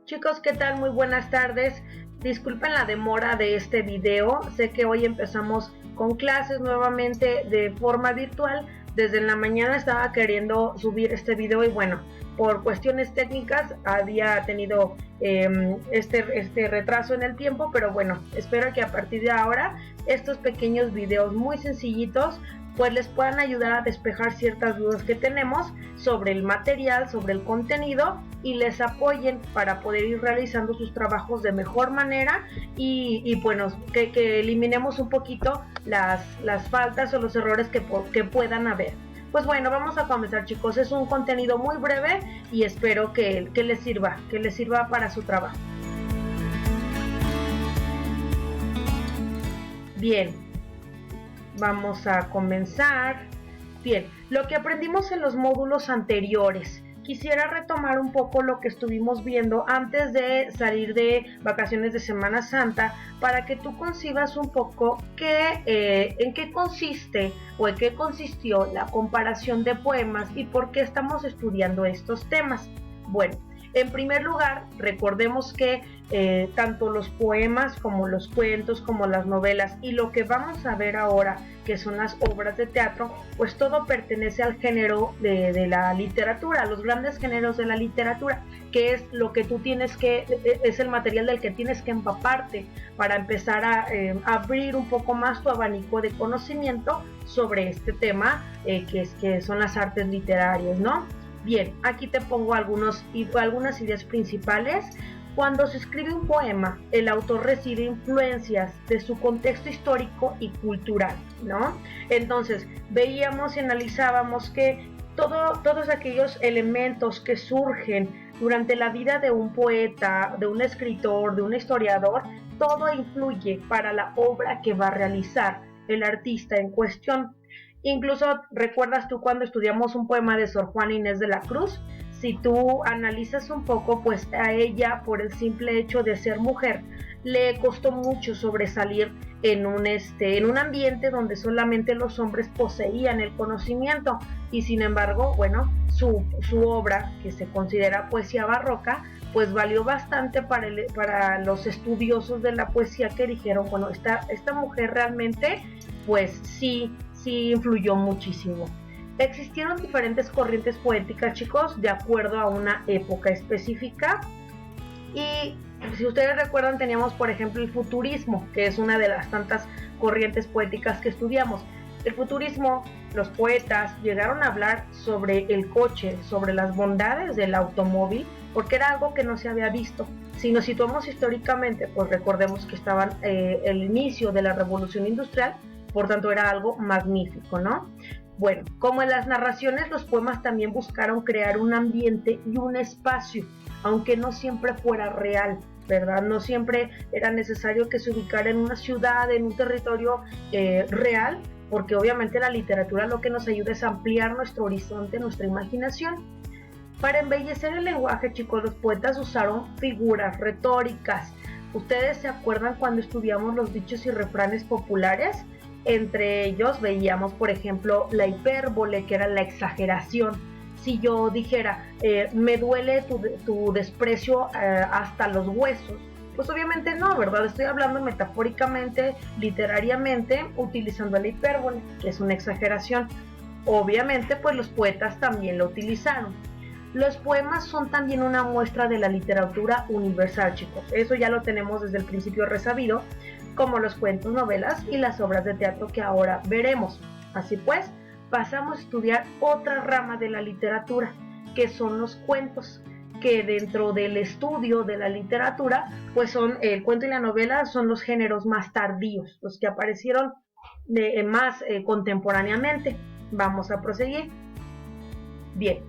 Chicos, ¿qué tal? Muy buenas tardes. Disculpen la demora de este video. Sé que hoy empezamos con clases nuevamente de forma virtual. Desde la mañana estaba queriendo subir este video y bueno, por cuestiones técnicas había tenido este retraso en el tiempo, pero bueno, espero que a partir de ahora estos pequeños videos muy sencillitos pues les puedan ayudar a despejar ciertas dudas que tenemos sobre el material, sobre el contenido y les apoyen para poder ir realizando sus trabajos de mejor manera y bueno, que eliminemos un poquito las faltas o los errores que puedan haber. Pues bueno, vamos a comenzar, chicos. Es un contenido muy breve y espero que les sirva para su trabajo. Bien, vamos a comenzar. Bien, lo que aprendimos en los módulos anteriores. Quisiera retomar un poco lo que estuvimos viendo antes de salir de vacaciones de Semana Santa para que tú concibas un poco en qué consiste o en qué consistió la comparación de poemas y por qué estamos estudiando estos temas. Bueno, en primer lugar, recordemos que tanto los poemas como los cuentos, como las novelas y lo que vamos a ver ahora, que son las obras de teatro, pues todo pertenece al género de la literatura, a los grandes géneros de la literatura, que es lo que tú es el material del que tienes que empaparte para empezar a abrir un poco más tu abanico de conocimiento sobre este tema, que son las artes literarias, ¿no? Bien, aquí te pongo algunas ideas principales. Cuando se escribe un poema, el autor recibe influencias de su contexto histórico y cultural, ¿no? Entonces, veíamos y analizábamos que todos aquellos elementos que surgen durante la vida de un poeta, de un escritor, de un historiador, todo influye para la obra que va a realizar el artista en cuestión. Incluso, ¿recuerdas tú cuando estudiamos un poema de Sor Juana Inés de la Cruz? Si tú analizas un poco, pues a ella, por el simple hecho de ser mujer, le costó mucho sobresalir en un ambiente donde solamente los hombres poseían el conocimiento y sin embargo, bueno, su obra, que se considera poesía barroca, pues valió bastante para los estudiosos de la poesía, que dijeron, bueno, esta mujer realmente, pues sí influyó muchísimo. Existieron diferentes corrientes poéticas, chicos, de acuerdo a una época específica. Y si ustedes recuerdan, teníamos, por ejemplo, el futurismo, que es una de las tantas corrientes poéticas que estudiamos. El futurismo, los poetas llegaron a hablar sobre el coche, sobre las bondades del automóvil, porque era algo que no se había visto. Si nos situamos históricamente, pues recordemos que estaban el inicio de la Revolución Industrial, por tanto era algo magnífico, ¿no? Bueno, como en las narraciones, los poemas también buscaron crear un ambiente y un espacio, aunque no siempre fuera real, ¿verdad? No siempre era necesario que se ubicara en una ciudad, en un territorio real, porque obviamente la literatura lo que nos ayuda es ampliar nuestro horizonte, nuestra imaginación. Para embellecer el lenguaje, chicos, los poetas usaron figuras retóricas. ¿Ustedes se acuerdan cuando estudiamos los dichos y refranes populares? Entre ellos veíamos, por ejemplo, la hipérbole, que era la exageración. Si yo dijera, me duele tu desprecio hasta los huesos, pues obviamente no, ¿verdad? Estoy hablando metafóricamente, literariamente, utilizando la hipérbole, que es una exageración. Obviamente, pues los poetas también lo utilizaron. Los poemas son también una muestra de la literatura universal, chicos. Eso ya lo tenemos desde el principio resabido, como los cuentos, novelas y las obras de teatro que ahora veremos. Así pues, pasamos a estudiar otra rama de la literatura, que son los cuentos, que dentro del estudio de la literatura, pues son el cuento y la novela son los géneros más tardíos, los que aparecieron más contemporáneamente. Vamos a proseguir. Bien,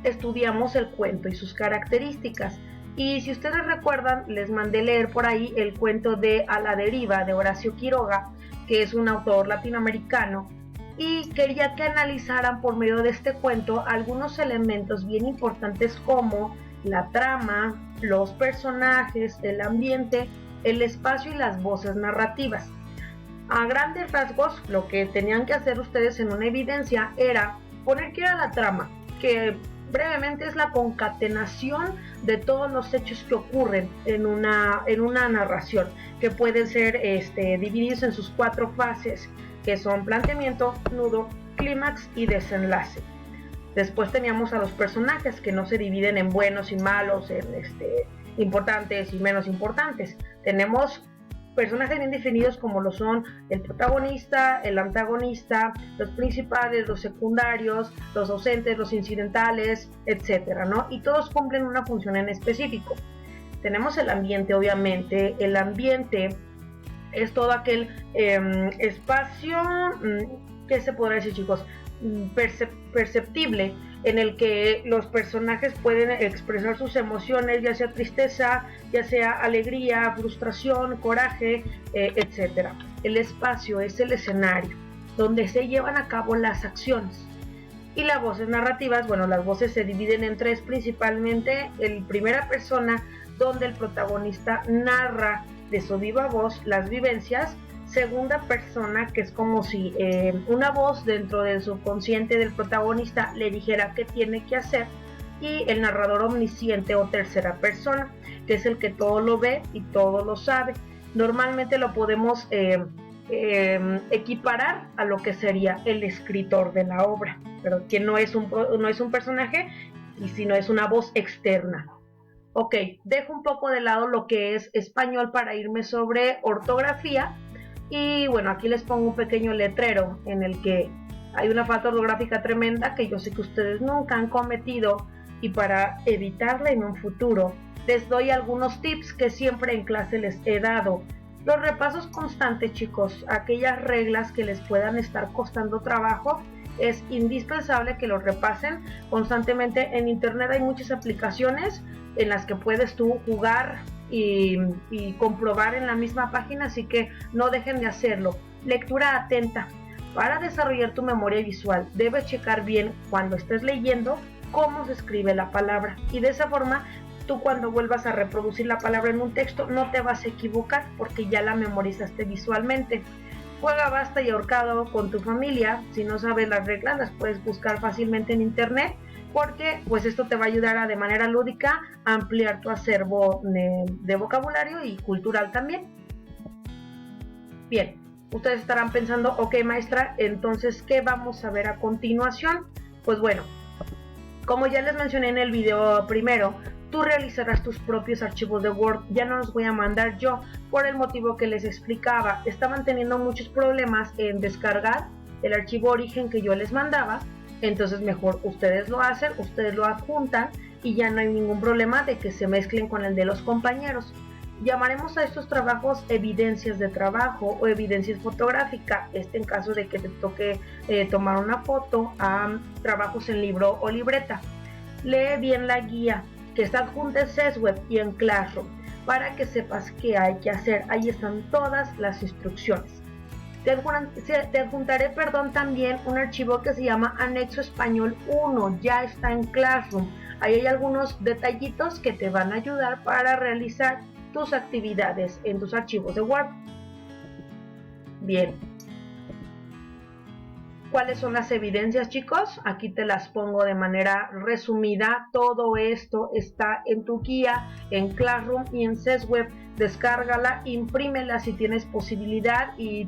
estudiamos el cuento y sus características. Y si ustedes recuerdan, les mandé leer por ahí el cuento de A la deriva de Horacio Quiroga, que es un autor latinoamericano, y quería que analizaran por medio de este cuento algunos elementos bien importantes como la trama, los personajes, el ambiente, el espacio y las voces narrativas. A grandes rasgos, lo que tenían que hacer ustedes en una evidencia era poner qué era la trama, que brevemente es la concatenación de todos los hechos que ocurren en una narración, que pueden ser divididos en sus 4 fases, que son planteamiento, nudo, clímax y desenlace. Después teníamos a los personajes, que no se dividen en buenos y malos, en importantes y menos importantes. Tenemos personajes bien definidos como lo son el protagonista, el antagonista, los principales, los secundarios, los ausentes, los incidentales, etcétera, ¿no? Y todos cumplen una función en específico. Tenemos el ambiente, obviamente. El ambiente es todo aquel espacio, ¿qué se podrá decir, chicos? Perceptible, en el que los personajes pueden expresar sus emociones, ya sea tristeza, ya sea alegría, frustración, coraje, etc. El espacio es el escenario donde se llevan a cabo las acciones. Y las voces narrativas, bueno, las voces se dividen en 3 principalmente. En primera persona, donde el protagonista narra de su viva voz las vivencias. Segunda persona, que es como si una voz dentro del subconsciente del protagonista le dijera qué tiene que hacer. Y el narrador omnisciente o tercera persona, que es el que todo lo ve y todo lo sabe. Normalmente lo podemos equiparar a lo que sería el escritor de la obra, pero que no es un personaje, y sino es una voz externa. Ok, dejo un poco de lado lo que es español para irme sobre ortografía. Y bueno, aquí les pongo un pequeño letrero en el que hay una falta ortográfica tremenda que yo sé que ustedes nunca han cometido, y para evitarla en un futuro les doy algunos tips que siempre en clase les he dado. Los repasos constantes, chicos, aquellas reglas que les puedan estar costando trabajo, es indispensable que los repasen constantemente. En internet hay muchas aplicaciones en las que puedes tú jugar y comprobar en la misma página, así que no dejen de hacerlo. Lectura atenta. Para desarrollar tu memoria visual debes checar bien cuando estés leyendo cómo se escribe la palabra, y de esa forma tú cuando vuelvas a reproducir la palabra en un texto no te vas a equivocar porque ya la memorizaste visualmente. Juega basta y ahorcado con tu familia. Si no sabes las reglas, las puedes buscar fácilmente en internet, porque pues esto te va a ayudar a, de manera lúdica, a ampliar tu acervo de vocabulario y cultural también. Bien, ustedes estarán pensando, ok maestra, entonces ¿qué vamos a ver a continuación? Pues bueno, como ya les mencioné en el video primero, tú realizarás tus propios archivos de Word. Ya no los voy a mandar yo, por el motivo que les explicaba. Estaban teniendo muchos problemas en descargar el archivo origen que yo les mandaba. Entonces mejor ustedes lo hacen, ustedes lo adjuntan y ya no hay ningún problema de que se mezclen con el de los compañeros. Llamaremos a estos trabajos evidencias de trabajo o evidencias fotográficas, en caso de que te toque tomar una foto a trabajos en libro o libreta. Lee bien la guía que está adjunta en SESWeb y en Classroom para que sepas qué hay que hacer. Ahí están todas las instrucciones. Te adjuntaré también un archivo que se llama Anexo Español 1, ya está en Classroom. Ahí hay algunos detallitos que te van a ayudar para realizar tus actividades en tus archivos de Word. Bien. ¿Cuáles son las evidencias, chicos? Aquí te las pongo de manera resumida. Todo esto está en tu guía, en Classroom y en SESWeb. Descárgala, imprímela si tienes posibilidad y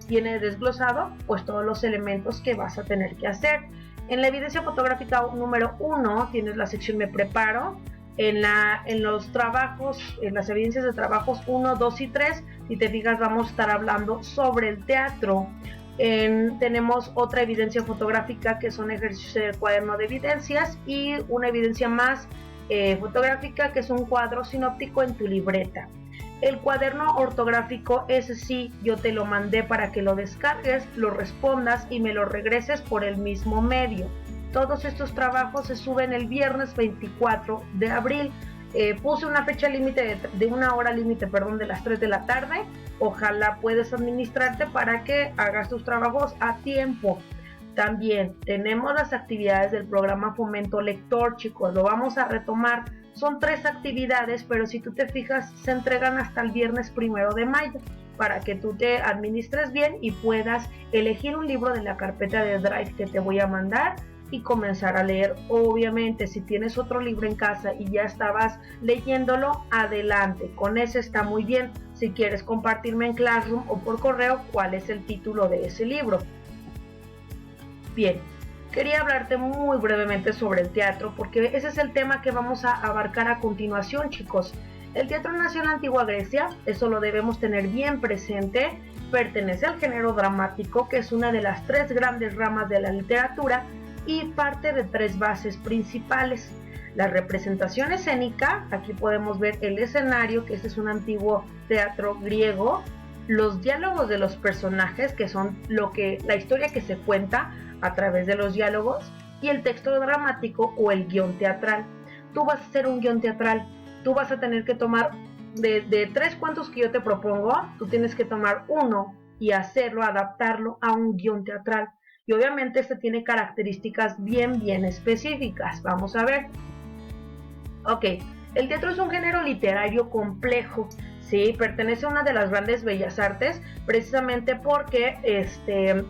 tiene desglosado pues todos los elementos que vas a tener que hacer. En la evidencia fotográfica número 1 tienes la sección Me Preparo. En los trabajos, en las evidencias de trabajos 1, 2 y 3, si te fijas vamos a estar hablando sobre el teatro. Tenemos otra evidencia fotográfica que son ejercicios del cuaderno de evidencias, y una evidencia más fotográfica que es un cuadro sinóptico en tu libreta. El cuaderno ortográfico, ese sí, yo te lo mandé para que lo descargues, lo respondas y me lo regreses por el mismo medio. Todos estos trabajos se suben el viernes 24 de abril. Puse una fecha límite de una hora límite, de las 3 de la tarde. Ojalá puedas administrarte para que hagas tus trabajos a tiempo. También tenemos las actividades del programa Fomento Lector, chicos. Lo vamos a retomar. Son 3 actividades, pero si tú te fijas, se entregan hasta el viernes 1 de mayo para que tú te administres bien y puedas elegir un libro de la carpeta de Drive que te voy a mandar y comenzar a leer. Obviamente, si tienes otro libro en casa y ya estabas leyéndolo, adelante, con ese está muy bien. Si quieres compartirme en Classroom o por correo cuál es el título de ese libro. Bien, quería hablarte muy brevemente sobre el teatro porque ese es el tema que vamos a abarcar a continuación, chicos. El teatro nació en la antigua Grecia, eso lo debemos tener bien presente. Pertenece al género dramático, que es una de las 3 grandes ramas de la literatura y parte de 3 bases principales. La representación escénica, aquí podemos ver el escenario, que este es un antiguo teatro griego, los diálogos de los personajes, que son la historia que se cuenta a través de los diálogos, y el texto dramático o el guión teatral. Tú vas a hacer un guión teatral, tú vas a tener que tomar de 3 cuentos que yo te propongo, tú tienes que tomar uno y hacerlo, adaptarlo a un guión teatral. Y obviamente este tiene características bien específicas. Vamos a ver. Ok, el teatro es un género literario complejo. Sí, pertenece a una de las grandes bellas artes, precisamente porque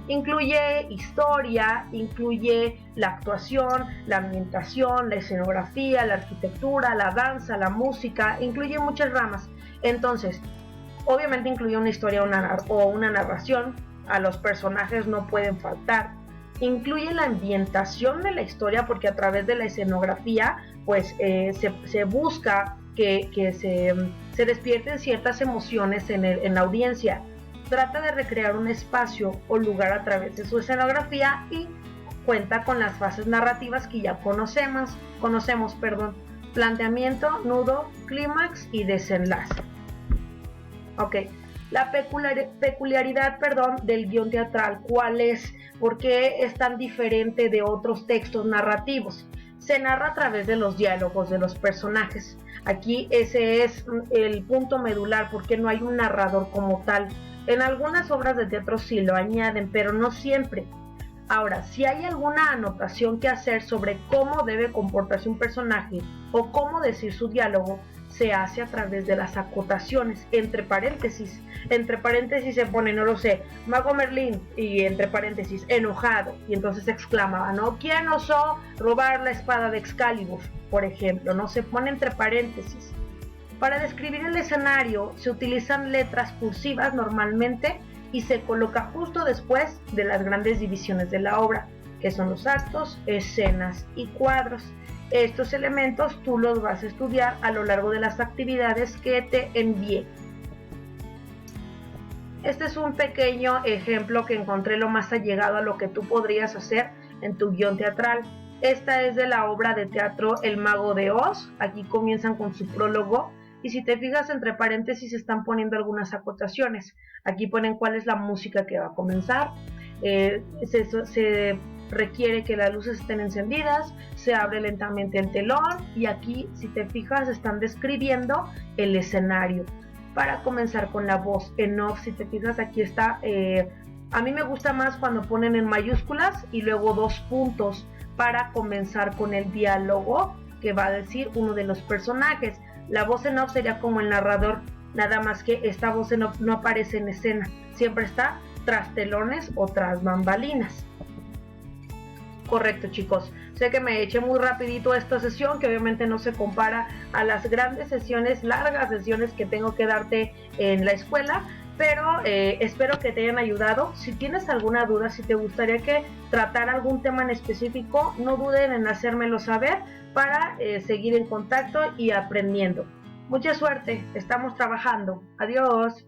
incluye historia, incluye la actuación, la ambientación, la escenografía, la arquitectura, la danza, la música, incluye muchas ramas. Entonces, obviamente incluye una historia o una narración, a los personajes no pueden faltar. Incluye la ambientación de la historia porque a través de la escenografía pues se busca que se despierten ciertas emociones en la audiencia. Trata de recrear un espacio o lugar a través de su escenografía y cuenta con las fases narrativas que ya conocemos, planteamiento, nudo, clímax y desenlace. Ok, la peculiaridad del guión teatral, ¿cuál es? ¿Por qué es tan diferente de otros textos narrativos? Se narra a través de los diálogos de los personajes. Aquí ese es el punto medular, porque no hay un narrador como tal. En algunas obras de teatro sí lo añaden, pero no siempre. Ahora, si hay alguna anotación que hacer sobre cómo debe comportarse un personaje o cómo decir su diálogo, se hace a través de las acotaciones, entre paréntesis. Entre paréntesis se pone, no lo sé, Mago Merlín, y entre paréntesis, enojado, y entonces exclamaba, ¿no? ¿Quién osó robar la espada de Excalibur? Por ejemplo, ¿no? Se pone entre paréntesis. Para describir el escenario se utilizan letras cursivas normalmente y se coloca justo después de las grandes divisiones de la obra, que son los actos, escenas y cuadros. Estos elementos tú los vas a estudiar a lo largo de las actividades que te envié. Este es un pequeño ejemplo que encontré lo más allegado a lo que tú podrías hacer en tu guión teatral. Esta es de la obra de teatro El Mago de Oz. Aquí comienzan con su prólogo y si te fijas entre paréntesis están poniendo algunas acotaciones. Aquí ponen cuál es la música que va a comenzar. Se requiere que las luces estén encendidas, se abre lentamente el telón y aquí, si te fijas, están describiendo el escenario. Para comenzar con la voz en off, si te fijas, aquí está, a mí me gusta más cuando ponen en mayúsculas y luego 2 puntos para comenzar con el diálogo que va a decir uno de los personajes. La voz en off sería como el narrador, nada más que esta voz en off no aparece en escena, siempre está tras telones o tras bambalinas. Correcto, chicos. Sé que me eché muy rapidito esta sesión, que obviamente no se compara a las grandes sesiones, largas sesiones que tengo que darte en la escuela, pero espero que te hayan ayudado. Si tienes alguna duda, si te gustaría que tratara algún tema en específico, no duden en hacérmelo saber para seguir en contacto y aprendiendo. Mucha suerte, estamos trabajando. Adiós.